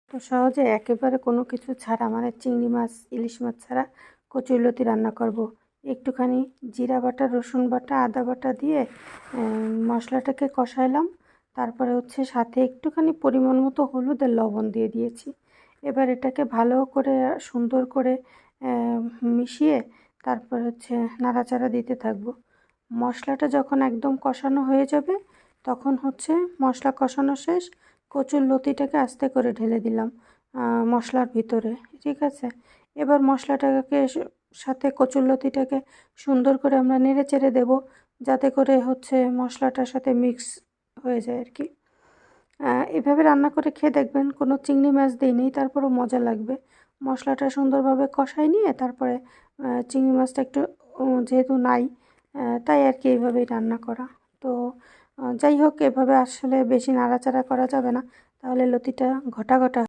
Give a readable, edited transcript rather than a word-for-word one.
তো সহজে একেবারে কোনো কিছু ছাড়া মানে চিংড়ি মাছ ইলিশ মাছ ছাড়া কচুরলতি রান্না করব। একটুখানি জিরা বাটা, রসুন বাটা, আদা বাটা দিয়ে মশলাটাকে কষাইলাম। তারপরে হচ্ছে সাথে একটুখানি পরিমাণ মতো হলুদ আর লবণ দিয়ে দিয়েছি। এবার এটাকে ভালো করে সুন্দর করে মিশিয়ে তারপর হচ্ছে নাড়াচাড়া দিতে থাকবো। মশলাটা যখন একদম কষানো হয়ে যাবে তখন হচ্ছে মশলা কষানো শেষ, কচুরলতিটাকে আস্তে করে ঢেলে দিলাম মশলার ভিতরে। ঠিক আছে, এবার মশলাটাকে সাথে কচুরলতিটাকে সুন্দর করে আমরা নেড়ে চেড়ে দেবো, যাতে করে হচ্ছে মশলাটার সাথে মিক্স হয়ে যায় আর কি। এভাবে রান্না করে খেয়ে দেখবেন, কোনো চিংড়ি মাছ দিইনি, তারপরও মজা লাগবে। মশলাটা সুন্দরভাবে কষাই নিয়ে তারপরে চিংড়ি মাছটা একটু যেহেতু নাই তাই আর কি এইভাবেই রান্না করা। তো যাই হোক, এভাবে আসলে বেশি নাড়াচাড়া করা যাবে না, তাহলে লতিটা ঘটা ঘটা